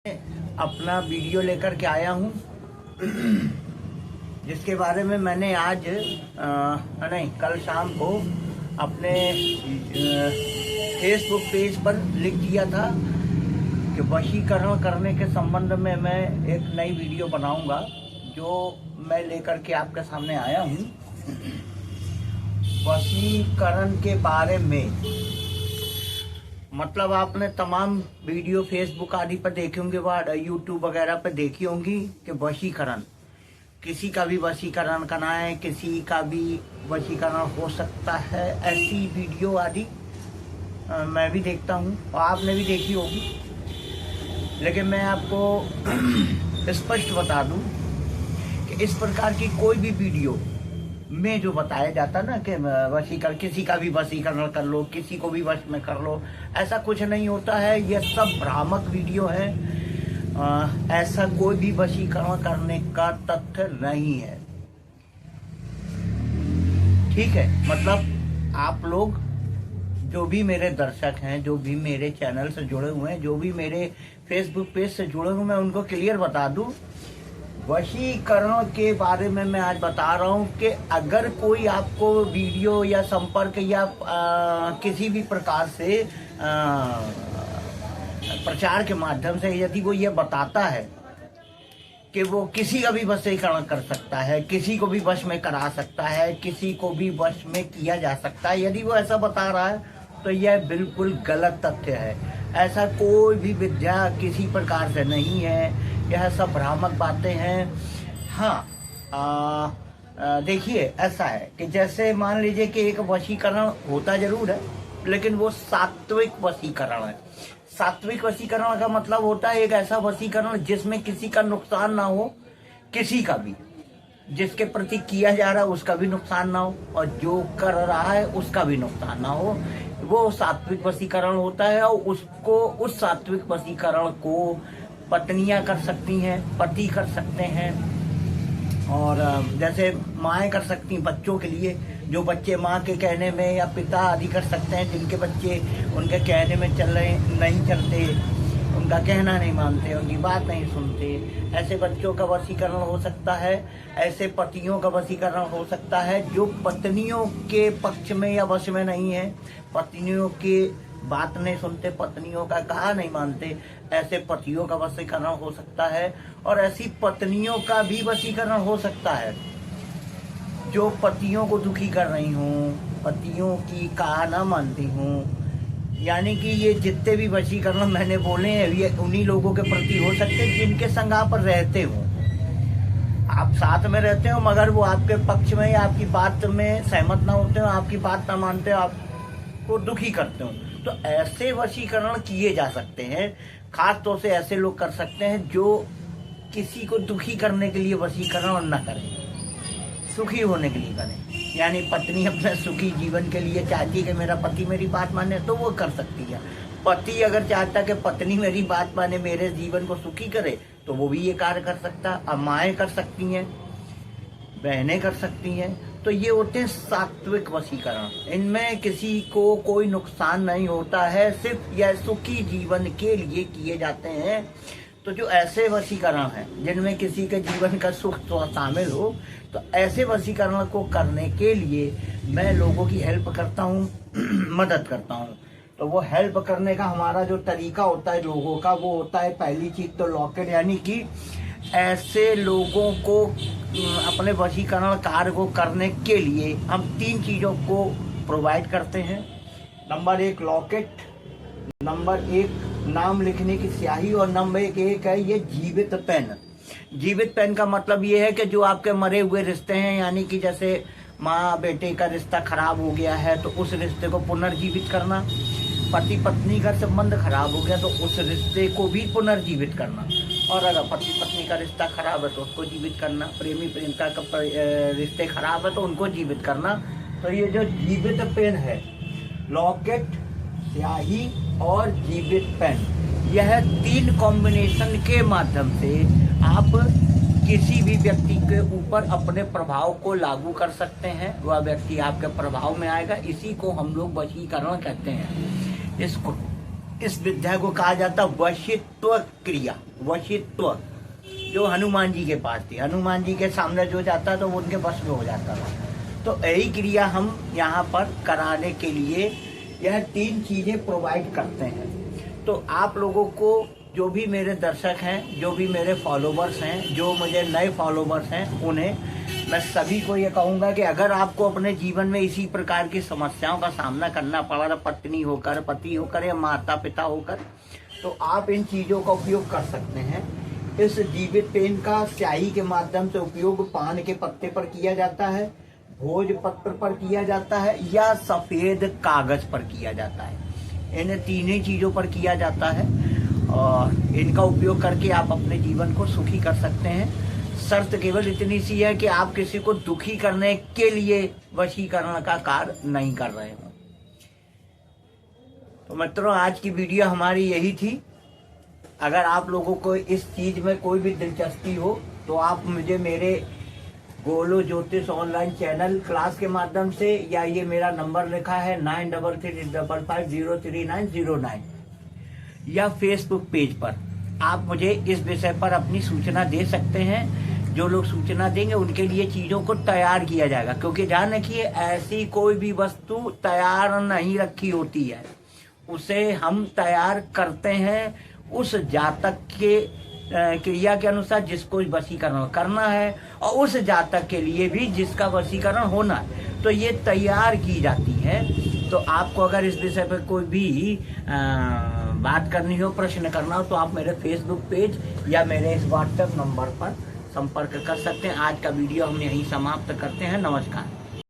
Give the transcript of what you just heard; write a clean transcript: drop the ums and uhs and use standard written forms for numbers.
अपना वीडियो लेकर के आया हूँ जिसके बारे में मैंने आज नहीं कल शाम को अपने फेसबुक पेज पर लिख दिया था कि वशीकरण करने के संबंध में मैं एक नई वीडियो बनाऊंगा जो मैं लेकर के आपके सामने आया हूँ। वशीकरण के बारे में मतलब आपने तमाम वीडियो फेसबुक आदि पर देखे होंगे, यूट्यूब वगैरह पर देखी होंगी कि वशीकरण, किसी का भी वशीकरण करना है, किसी का भी वशीकरण हो सकता है, ऐसी वीडियो आदि मैं भी देखता हूँ और आपने भी देखी होगी। लेकिन मैं आपको स्पष्ट बता दूँ कि इस प्रकार की कोई भी वीडियो में जो बताया जाता ना कि वशीकरण, किसी का भी वशीकरण कर लो, किसी को भी वश में कर लो, ऐसा कुछ नहीं होता है। ये सब भ्रामक वीडियो है। ऐसा कोई भी वशीकरण करने का तथ्य नहीं है। ठीक है, मतलब आप लोग जो भी मेरे दर्शक हैं, जो भी मेरे चैनल से जुड़े हुए हैं, जो भी मेरे फेसबुक पेज से जुड़े हुए हैं, मैं उनको क्लियर बता दूं, वशीकरण के बारे में मैं आज बता रहा हूं कि अगर कोई आपको वीडियो या संपर्क या किसी भी प्रकार से प्रचार के माध्यम से यदि वो ये बताता है कि वो किसी का भी वशीकरण कर सकता है, किसी को भी वश में करा सकता है, किसी को भी वश में किया जा सकता है, यदि वो ऐसा बता रहा है तो यह बिल्कुल गलत तथ्य है। ऐसा कोई भी विद्या किसी प्रकार से नहीं है। यह सब भ्रामक बातें हैं। हाँ, देखिए ऐसा है कि जैसे मान लीजिए कि एक वशीकरण होता जरूर है, लेकिन वो सात्विक वशीकरण है। सात्विक वशीकरण का मतलब होता है एक ऐसा वशीकरण जिसमें किसी का नुकसान ना हो, किसी का भी, जिसके प्रति किया जा रहा है उसका भी नुकसान ना हो और जो कर रहा है उसका भी नुकसान ना हो, वो सात्विक वशीकरण होता है। और उसको, उस सात्विक वशीकरण को पत्नियां कर सकती हैं, पति कर सकते हैं, और जैसे माएँ कर सकती हैं बच्चों के लिए, जो बच्चे माँ के कहने में, या पिता आदि कर सकते हैं जिनके बच्चे उनके कहने में नहीं चलते, उनका कहना नहीं मानते, उनकी बात नहीं सुनते, ऐसे बच्चों का वशीकरण हो सकता है। ऐसे पतियों का वशीकरण हो सकता है जो पत्नियों के पक्ष में या वश में नहीं है, पत्नियों की बात नहीं सुनते, पत्नियों का कहा नहीं मानते, ऐसे पतियों का वशीकरण हो सकता है। और ऐसी पत्नियों का भी वशीकरण हो सकता है जो पतियों को दुखी कर रही हूँ, पतियों की कहा ना मानती हूँ। यानी कि ये जितने भी वशीकरण मैंने बोले हैं ये उन्हीं लोगों के प्रति हो सकते हैं जिनके संग आप रहते हो, आप साथ में रहते हो, मगर वो आपके पक्ष में या आपकी बात में सहमत ना होते हो, आपकी बात ना मानते हो, आपको दुखी करते हो। तो ऐसे वशीकरण किए जा सकते हैं। खास तौर से ऐसे लोग कर सकते हैं जो किसी को दुखी करने के लिए वशीकरण न करें, सुखी होने के लिए करें। यानी पत्नी अपने सुखी जीवन के लिए चाहती है कि मेरा पति मेरी बात माने, तो वो कर सकती है। पति अगर चाहता है कि पत्नी मेरी बात माने, मेरे जीवन को सुखी करे, तो वो भी ये कार्य कर सकता है। अम्माएं कर सकती हैं, बहनें कर सकती हैं। तो ये होते हैं सात्विक वशीकरण। इनमें किसी को कोई नुकसान नहीं होता है, सिर्फ यह सुखी जीवन के लिए किए जाते हैं। तो जो ऐसे वशीकरण हैं जिनमें किसी के जीवन का सुख तो शामिल हो, तो ऐसे वशीकरण को करने के लिए मैं लोगों की हेल्प करता हूँ, मदद करता हूँ। तो वो हेल्प करने का हमारा जो तरीका होता है लोगों का, वो होता है पहली चीज तो लॉकेट, यानी कि ऐसे लोगों को अपने वशीकरण कार्य को करने के लिए हम 3 चीजों को प्रोवाइड करते हैं। नंबर 1 लॉकेट, नंबर 1 नाम लिखने की स्याही, और नंबर 1 है ये जीवित पेन। जीवित पेन का मतलब ये है कि जो आपके मरे हुए रिश्ते हैं, यानी कि जैसे माँ बेटे का रिश्ता खराब हो गया है तो उस रिश्ते को पुनर्जीवित करना, पति पत्नी का संबंध खराब हो गया तो उस रिश्ते को भी पुनर्जीवित करना, और अगर पति पत्नी का रिश्ता खराब है तो उसको जीवित करना, प्रेमी प्रेमिका का रिश्ते खराब है तो उनको जीवित करना। तो ये जो जीवित पेन है, लॉकेट, स्याही और जीवित पेन, यह 3 कॉम्बिनेशन के माध्यम से आप किसी भी व्यक्ति के ऊपर अपने प्रभाव को लागू कर सकते हैं। वह व्यक्ति आपके प्रभाव में आएगा। इसी को हम लोग वशीकरण कहते हैं। इस विद्या को कहा जाता वशित्व क्रिया। वशित्व जो हनुमान जी के पास थी, हनुमान जी के सामने जो जाता तो वो उनके वश में हो जाता था। तो यही क्रिया हम यहाँ पर कराने के लिए यह 3 चीजें प्रोवाइड करते हैं। तो आप लोगों को, जो भी मेरे दर्शक हैं, जो भी मेरे फॉलोवर्स हैं, जो मुझे नए फॉलोवर्स हैं, उन्हें मैं सभी को ये कहूँगा कि अगर आपको अपने जीवन में इसी प्रकार की समस्याओं का सामना करना पड़ रहा, पत्नी होकर, पति होकर या माता पिता होकर, तो आप इन चीज़ों का उपयोग कर सकते हैं। इस जीवित पेन का स्याही के माध्यम से उपयोग पान के पत्ते पर किया जाता है, भोज पत्र पर किया जाता है या सफ़ेद कागज पर किया जाता है। इन 3 चीज़ों पर किया जाता है और इनका उपयोग करके आप अपने जीवन को सुखी कर सकते हैं। शर्त केवल इतनी सी है कि आप किसी को दुखी करने के लिए वशीकरण का कार्य नहीं कर रहे हो। तो मित्रों, आज की वीडियो हमारी यही थी। अगर आप लोगों को इस चीज में कोई भी दिलचस्पी हो तो आप मुझे मेरे गोलो ज्योतिष ऑनलाइन चैनल क्लास के माध्यम से, या ये मेरा नंबर लिखा है 9335503909, या फेसबुक पेज पर आप मुझे इस विषय पर अपनी सूचना दे सकते हैं। जो लोग सूचना देंगे उनके लिए चीज़ों को तैयार किया जाएगा, क्योंकि ध्यान रखिए, ऐसी कोई भी वस्तु तैयार नहीं रखी होती है, उसे हम तैयार करते हैं उस जातक के क्रिया के अनुसार जिसको वशीकरण करना है, और उस जातक के लिए भी जिसका वशीकरण होना है, तो ये तैयार की जाती है। तो आपको अगर इस विषय पर कोई भी बात करनी हो, प्रश्न करना हो, तो आप मेरे फेसबुक पेज या मेरे इस व्हाट्सएप नंबर पर संपर्क कर सकते हैं। आज का वीडियो हम यहीं समाप्त करते हैं। नमस्कार।